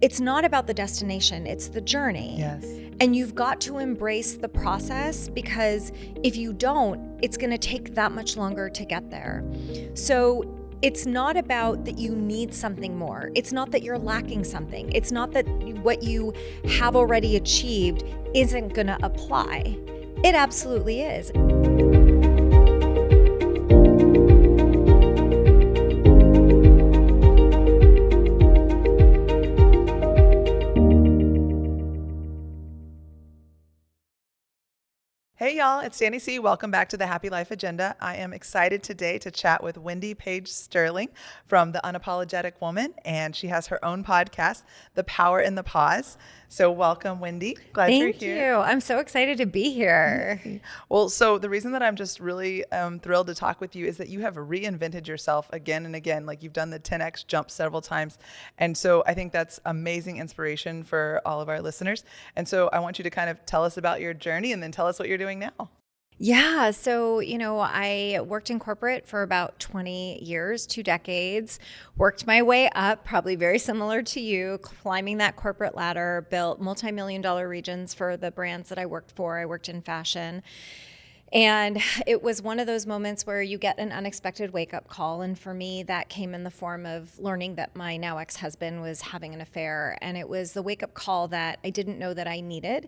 it's not about the destination, it's the journey. Yes. And you've got to embrace the process, because if you don't, it's going to take that much longer to get there. So it's not about that you need something more. It's not that you're lacking something. It's not that what you have already achieved isn't going to apply. It absolutely is. Hey y'all, it's Danny C. Welcome back to the Happy Life Agenda. I am excited today to chat with Wendy Paige Sterling from The Unapologetic Woman, and she has her own podcast, The Power in the Pause. So welcome, Wendy. Glad you're here. Thank you. I'm so excited to be here. Well, so the reason that I'm just really thrilled to talk with you is that you have reinvented yourself again and again. Like, you've done the 10X jump several times. And so I think that's amazing inspiration for all of our listeners. And so I want you to kind of tell us about your journey and then tell us what you're doing now. Yeah. So, I worked in corporate for about 20 years, 2 decades, worked my way up, probably very similar to you, climbing that corporate ladder, built multi-million-dollar regions for the brands that I worked for. I worked in fashion. And it was one of those moments where you get an unexpected wake-up call. And for me, that came in the form of learning that my now ex-husband was having an affair. And it was the wake-up call that I didn't know that I needed.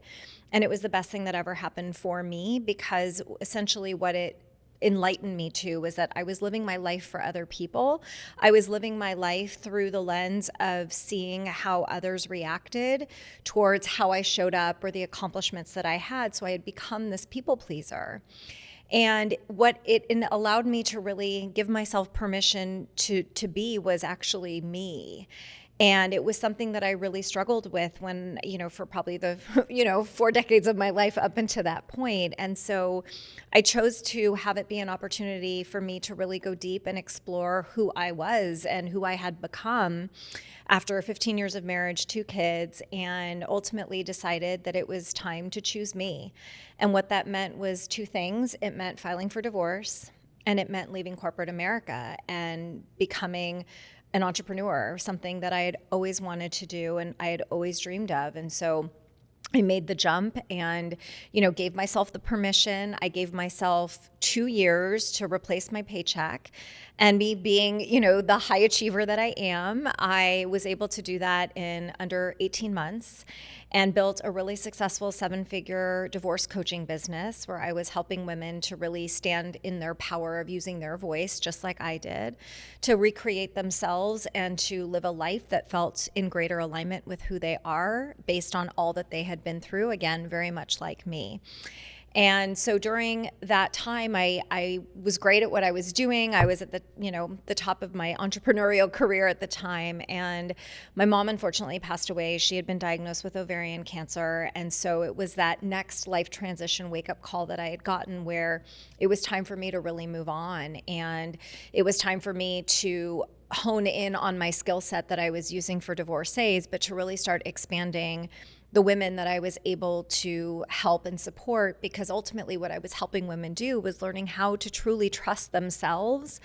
And it was the best thing that ever happened for me, because essentially what it enlightened me to was that I was living my life for other people. I was living my life through the lens of seeing how others reacted towards how I showed up or the accomplishments that I had. So I had become this people pleaser. And what it allowed me to really give myself permission to be was actually me. And it was something that I really struggled with when, for probably the, 4 decades of my life up until that point. And so I chose to have it be an opportunity for me to really go deep and explore who I was and who I had become after 15 years of marriage, 2 kids, and ultimately decided that it was time to choose me. And what that meant was 2 things. It meant filing for divorce, and it meant leaving corporate America and becoming an entrepreneur, something that I had always wanted to do and I had always dreamed of. And so I made the jump and, gave myself the permission. I gave myself 2 years to replace my paycheck. And me being, the high achiever that I am, I was able to do that in under 18 months and built a really successful 7-figure divorce coaching business where I was helping women to really stand in their power of using their voice, just like I did, to recreate themselves and to live a life that felt in greater alignment with who they are based on all that they had been through, again, very much like me. And so during that time, I was great at what I was doing. I was at the top of my entrepreneurial career at the time. And my mom unfortunately passed away. She had been diagnosed with ovarian cancer. And so it was that next life transition wake-up call that I had gotten where it was time for me to really move on. And it was time for me to hone in on my skill set that I was using for divorcees, but to really start expanding the women that I was able to help and support, because ultimately what I was helping women do was learning how to truly trust themselves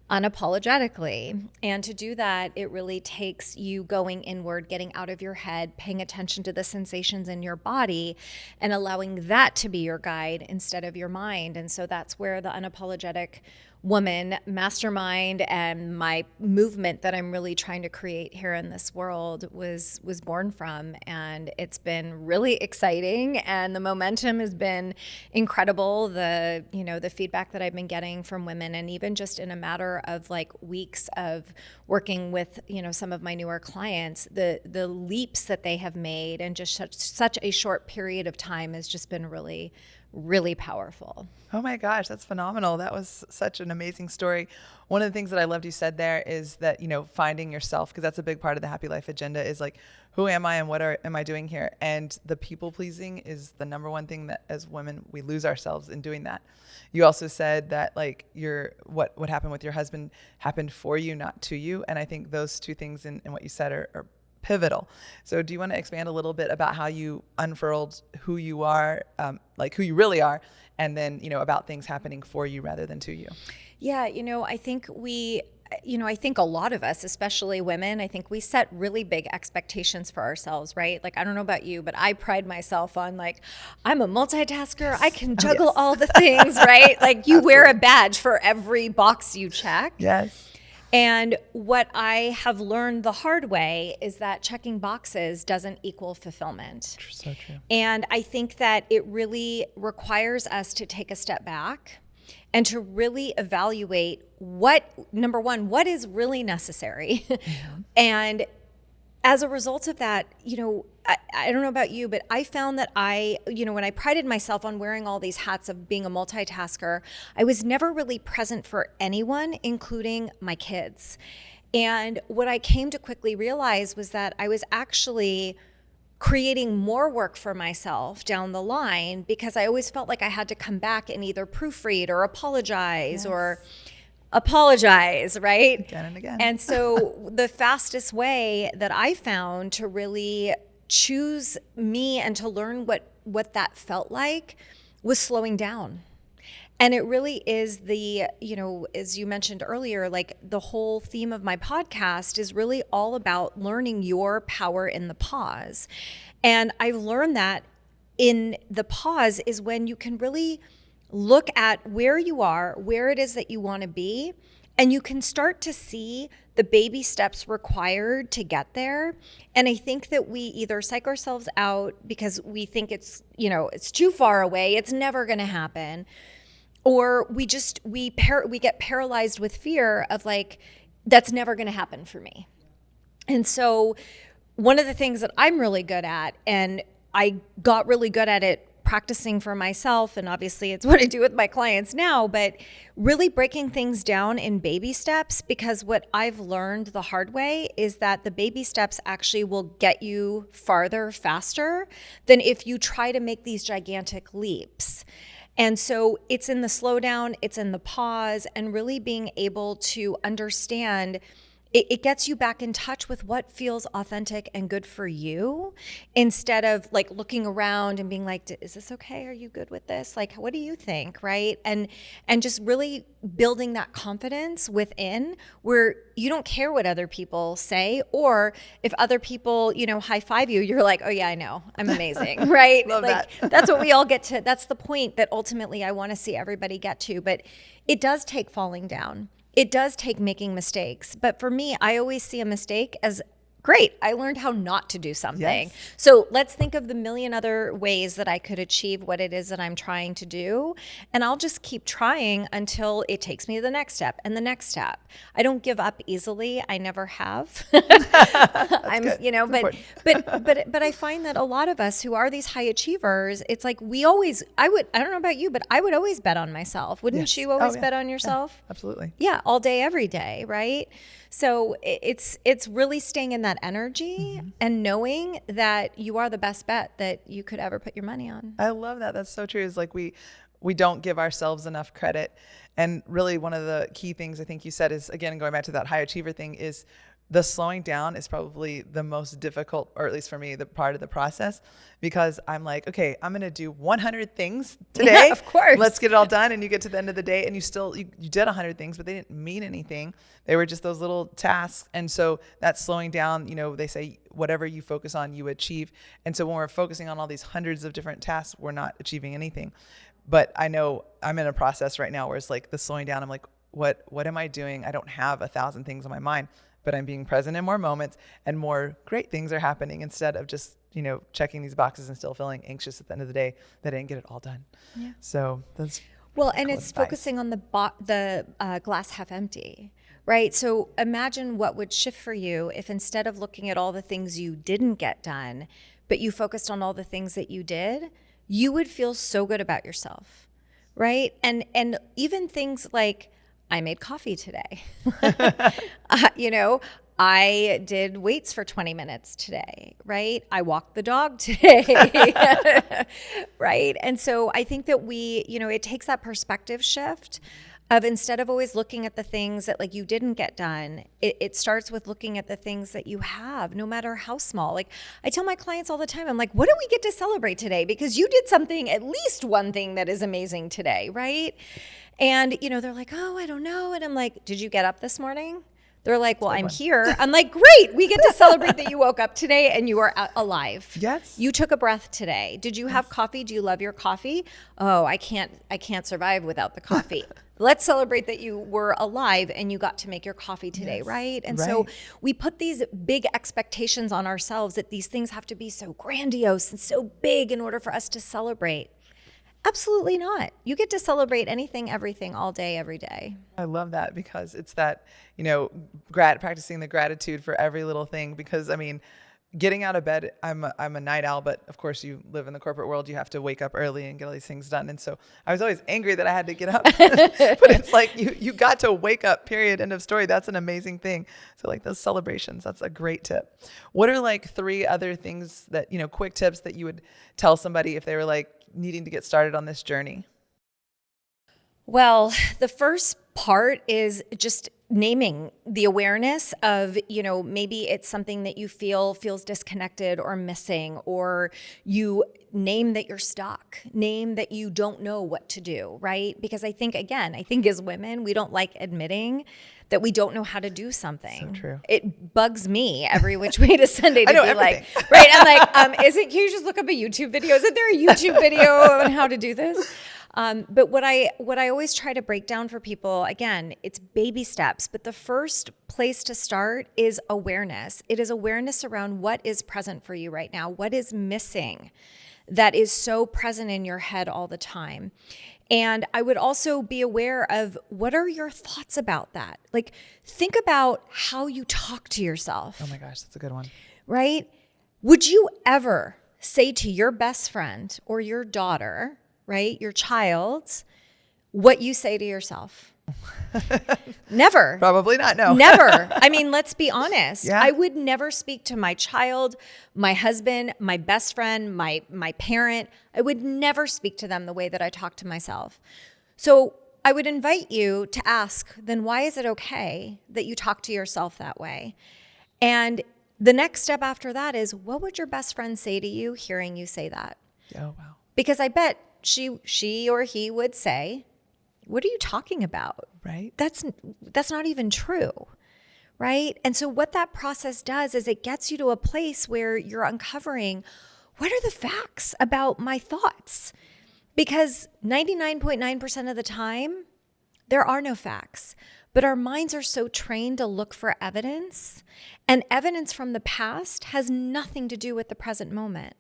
unapologetically. And to do that, it really takes you going inward, getting out of your head, paying attention to the sensations in your body, and allowing that to be your guide instead of your mind. And so that's where the Unapologetic Woman mastermind and my movement that I'm really trying to create here in this world was born from. And it's been really exciting, and the momentum has been incredible. The feedback that I've been getting from women, and even just in a matter of like weeks of working with some of my newer clients, the leaps that they have made in just such a short period of time has just been really, really powerful. Oh my gosh, that's phenomenal. That was such an amazing story. One of the things that I loved you said there is that, finding yourself, because that's a big part of the Happy Life Agenda, is like, who am I and am I doing here? And the people pleasing is the number one thing that as women, we lose ourselves in doing that. You also said that like what happened with your husband happened for you, not to you. And I think those 2 things in what you said are pivotal. So do you want to expand a little bit about how you unfurled who you are, like who you really are, and then, about things happening for you rather than to you? Yeah, I think we I think a lot of us, especially women, I think we set really big expectations for ourselves, right? Like, I don't know about you, but I pride myself on like, I'm a multitasker. I can juggle all the things, right? Like you wear a badge for every box you check. Yes. And what I have learned the hard way is that checking boxes doesn't equal fulfillment. So true. And I think that it really requires us to take a step back and to really evaluate number one, what is really necessary? And as a result of that, I don't know about you, but I found that when I prided myself on wearing all these hats of being a multitasker, I was never really present for anyone, including my kids. And what I came to quickly realize was that I was actually creating more work for myself down the line because I always felt like I had to come back and either proofread or apologize or apologize, right? Again and again. And so the fastest way that I found to really choose me and to learn what that felt like was slowing down. And it really is as you mentioned earlier, like the whole theme of my podcast is really all about learning your power in the pause. And I've learned that in the pause is when you can really look at where you are, where it is that you want to be, and you can start to see the baby steps required to get there. And I think that we either psych ourselves out because we think it's too far away, it's never going to happen. Or we get paralyzed with fear of like, that's never going to happen for me. And so one of the things that I'm really good at, and I got really good at it practicing for myself, and obviously it's what I do with my clients now, but really breaking things down in baby steps, because what I've learned the hard way is that the baby steps actually will get you farther faster than if you try to make these gigantic leaps. And so it's in the slowdown, it's in the pause, and really being able to understand it gets you back in touch with what feels authentic and good for you, instead of like looking around and being like, is this okay? Are you good with this? Like, what do you think? Right. And just really building that confidence within where you don't care what other people say, or if other people, high five you, you're like, oh yeah, I know, I'm amazing. Right. Love like that. That's what we all get to. That's the point that ultimately I want to see everybody get to, but it does take falling down. It does take making mistakes. But for me, I always see a mistake as great. I learned how not to do something. Yes. So let's think of the million other ways that I could achieve what it is that I'm trying to do. And I'll just keep trying until it takes me to the next step and the next step. I don't give up easily. I never have. I'm, but I find that a lot of us who are these high achievers, it's like I don't know about you, but I would always bet on myself. Wouldn't Yes. you always Oh, yeah. bet on yourself? Yeah, absolutely. Yeah, all day, every day, right? So it's really staying in that energy and knowing that you are the best bet that you could ever put your money on. I love that. That's so true. It's like we don't give ourselves enough credit. And really one of the key things I think you said is, again, going back to that high achiever thing, is the slowing down is probably the most difficult, or at least for me, the part of the process, because I'm like, okay, I'm going to do 100 things today. Yeah, of course. Let's get it all done. And you get to the end of the day and you did 100 things, but they didn't mean anything. They were just those little tasks. And so that slowing down, they say whatever you focus on, you achieve. And so when we're focusing on all these hundreds of different tasks, we're not achieving anything. But I know I'm in a process right now where it's like the slowing down. I'm like, what am I doing? I don't have 1,000 things on my mind, but I'm being present in more moments, and more great things are happening instead of just, checking these boxes and still feeling anxious at the end of the day that I didn't get it all done. Yeah. So that's and it's focusing on the glass half empty, right? So imagine what would shift for you if instead of looking at all the things you didn't get done, but you focused on all the things that you did, you would feel so good about yourself, right? And even things like, I made coffee today. I did weights for 20 minutes today, right? I walked the dog today, right? And so I think that it takes that perspective shift of instead of always looking at the things that like you didn't get done, it starts with looking at the things that you have, no matter how small. Like I tell my clients all the time, I'm like, what do we get to celebrate today? Because you did something, at least one thing that is amazing today, right? And, they're like, oh, I don't know. And I'm like, did you get up this morning? They're like, well, I'm here. I'm like, great. We get to celebrate that you woke up today and you are alive. Yes. You took a breath today. Did you have coffee? Do you love your coffee? Oh, I can't survive without the coffee. Let's celebrate that you were alive and you got to make your coffee today, right? And so we put these big expectations on ourselves that these things have to be so grandiose and so big in order for us to celebrate. Absolutely not. You get to celebrate anything, everything, all day, every day. I love that because it's that, practicing the gratitude for every little thing. Because getting out of bed, I'm a night owl, but of course you live in the corporate world. You have to wake up early and get all these things done. And so I was always angry that I had to get up, but it's like you got to wake up, period, end of story. That's an amazing thing. So like those celebrations, that's a great tip. What are like 3 other things that, quick tips that you would tell somebody if they were like needing to get started on this journey? Well, the first part is just naming the awareness of, maybe it's something that you feels disconnected or missing, or you name that you're stuck, name that you don't know what to do, right? Because I think as women, we don't like admitting that we don't know how to do something. So true. It bugs me every which way to Sunday to I know be everything. like, right? I'm like, can you just look up a YouTube video? Isn't there a YouTube video on how to do this? But what I always try to break down for people, again, it's baby steps, but the first place to start is awareness. It is awareness around what is present for you right now, what is missing that is so present in your head all the time. And I would also be aware of what are your thoughts about that? Like, think about how you talk to yourself. Oh my gosh, that's a good one. Right? Would you ever say to your best friend or your daughter, right, your child, what you say to yourself? Never. Probably not, no. Never. Let's be honest. Yeah. I would never speak to my child, my husband, my best friend, my parent. I would never speak to them the way that I talk to myself. So I would invite you to ask, then why is it okay that you talk to yourself that way? And the next step after that is, what would your best friend say to you hearing you say that? Oh, wow. Because I bet she or he would say, what are you talking about? Right. That's not even true, right? And so what that process does is it gets you to a place where you're uncovering, what are the facts about my thoughts? Because 99.9% of the time, there are no facts. But our minds are so trained to look for evidence, and evidence from the past has nothing to do with the present moment.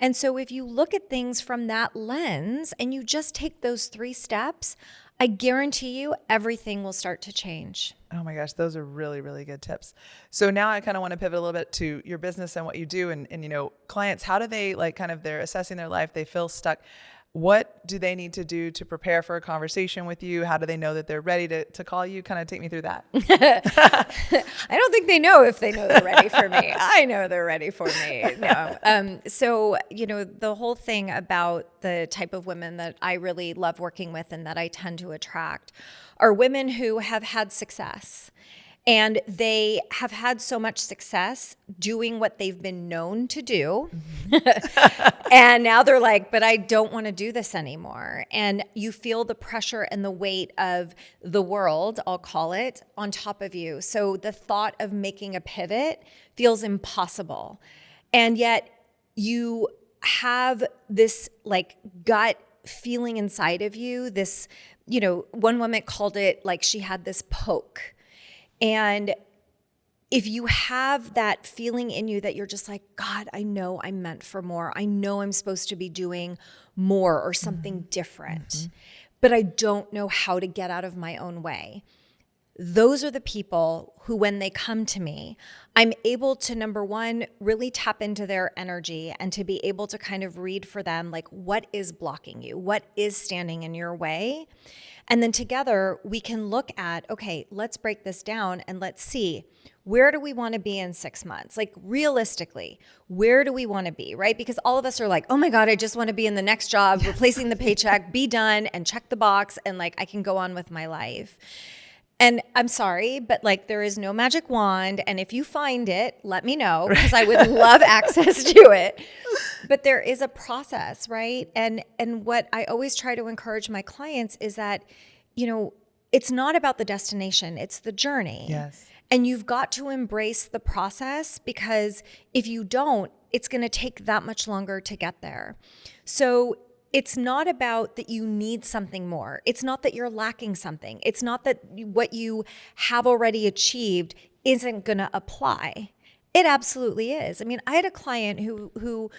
And so if you look at things from that lens and you just take those 3 steps, I guarantee you everything will start to change. Oh my gosh, those are really, really good tips. So now I kind of want to pivot a little bit to your business and what you do. And clients, how do they they're assessing their life, they feel stuck. What do they need to do to prepare for a conversation with you? How do they know that they're ready to call you? Kind of take me through that. I don't think they know if they know they're ready for me. I know they're ready for me. No. So, the whole thing about the type of women that I really love working with and that I tend to attract are women who have had success. And they have had so much success doing what they've been known to do. And now they're like, but I don't want to do this anymore. And you feel the pressure and the weight of the world, I'll call it, on top of you. So the thought of making a pivot feels impossible. And yet you have this gut feeling inside of you, this, one woman called it like she had this poke. And if you have that feeling in you that you're just like, God, I know I'm meant for more. I know I'm supposed to be doing more or something different, but I don't know how to get out of my own way. those are the people who, when they come to me, I'm able to, number one, really tap into their energy and to be able to kind of read for them, like, what is blocking you? What is standing in your way? And then together we can look at, okay, let's break this down and let's see, where do we want to be in 6 months? Like, realistically, where do we want to be, right? Because all of us are like, oh my God, I just want to be in the next job, replacing the paycheck, be done and check the box, and like I can go on with my life. And I'm sorry, but like there is no magic wand. And if you find it, let me know, because I would love access to it. But there is a process, right? And what I always try to encourage my clients is that, it's not about the destination, it's the journey. Yes. And you've got to embrace the process, because if you don't, it's going to take that much longer to get there. So it's not about that you need something more. It's not that you're lacking something. It's not that what you have already achieved isn't going to apply. It absolutely is. I mean, I had a client who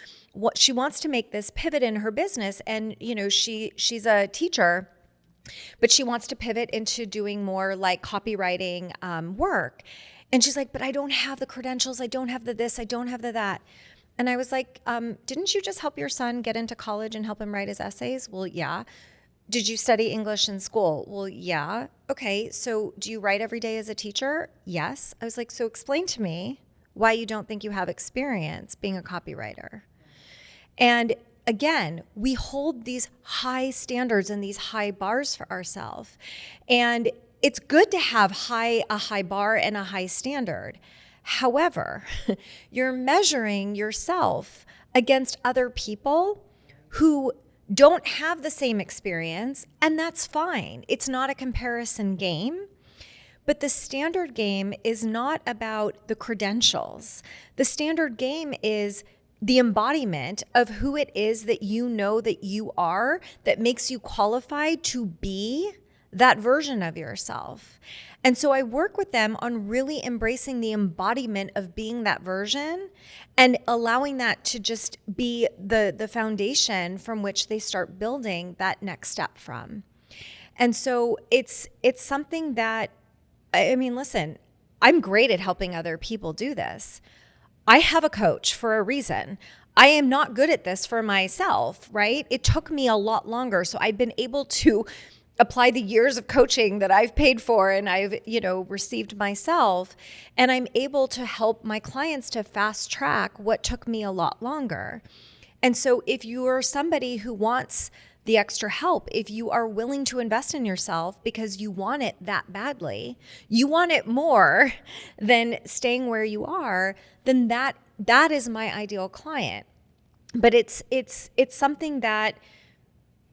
she wants to make this pivot in her business, and she's a teacher, but she wants to pivot into doing more like copywriting work. And she's like, but I don't have the credentials. I don't have the this. I don't have the that. And I was like, didn't you just help your son get into college and help him write his essays? Well, yeah. Did you study English in school? Well, yeah. Okay, so do you write every day as a teacher? Yes. I was like, so explain to me why you don't think you have experience being a copywriter. And again, we hold these high standards and these high bars for ourselves. And it's good to have a high bar and a high standard. However, you're measuring yourself against other people who don't have the same experience, and that's fine. It's not a comparison game. But the standard game is not about the credentials. The standard game is the embodiment of who it is that you know that you are, that makes you qualified to be that version of yourself. And so I work with them on really embracing the embodiment of being that version and allowing that to just be the foundation from which they start building that next step from. And so it's something that, I mean, listen, I'm great at helping other people do this. I have a coach for a reason. I am not good at this for myself, right? It took me a lot longer. So I've been able to apply the years of coaching that I've paid for and I've, received myself. And I'm able to help my clients to fast track what took me a lot longer. And so if you are somebody who wants the extra help, if you are willing to invest in yourself because you want it that badly, you want it more than staying where you are, then that is my ideal client. But it's something that,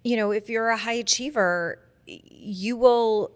if you're a high achiever, you will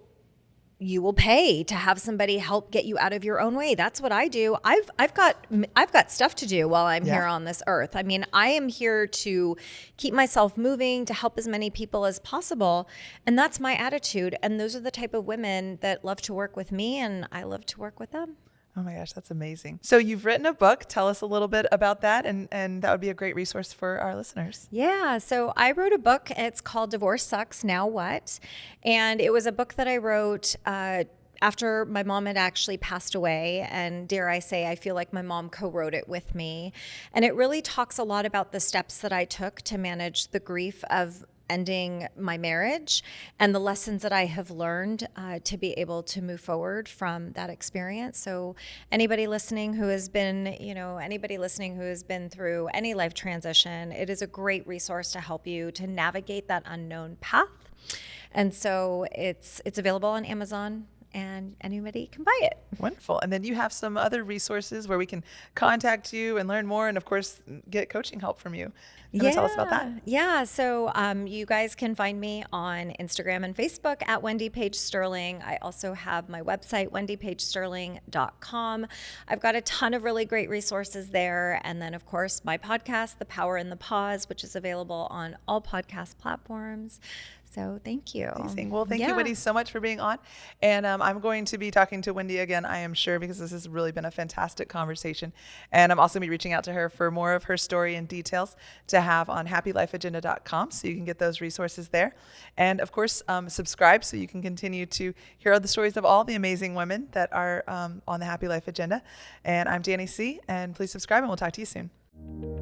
pay to have somebody help get you out of your own way. That's what I do. I've got stuff to do while I'm here on this earth. I mean, I am here to keep myself moving, to help as many people as possible. And that's my attitude. And those are the type of women that love to work with me, and I love to work with them. Oh my gosh, that's amazing. So you've written a book. Tell us a little bit about that, and that would be a great resource for our listeners. Yeah, so I wrote a book. It's called Divorce Sucks, Now What? And it was a book that I wrote after my mom had actually passed away. And dare I say, I feel like my mom co-wrote it with me. And it really talks a lot about the steps that I took to manage the grief of ending my marriage and the lessons that I have learned to be able to move forward from that experience. So anybody listening who has been through any life transition, it is a great resource to help you to navigate that unknown path. And so it's available on Amazon, and anybody can buy it. Wonderful. And then you have some other resources where we can contact you and learn more, and of course, get coaching help from you. Tell us about that. Yeah. So you guys can find me on Instagram and Facebook at Wendy Paige Sterling. I also have my website, wendypagesterling.com. I've got a ton of really great resources there. And then, of course, my podcast, The Power in the Pause, which is available on all podcast platforms. So thank you. Amazing. Well, thank you, Yeah. Wendy, so much for being on. And I'm going to be talking to Wendy again, I am sure, because this has really been a fantastic conversation. And I'm also going to be reaching out to her for more of her story and details to have on happylifeagenda.com, so you can get those resources there. And of course, subscribe so you can continue to hear the stories of all the amazing women that are on the Happy Life Agenda. And I'm Danny C., and please subscribe, and we'll talk to you soon.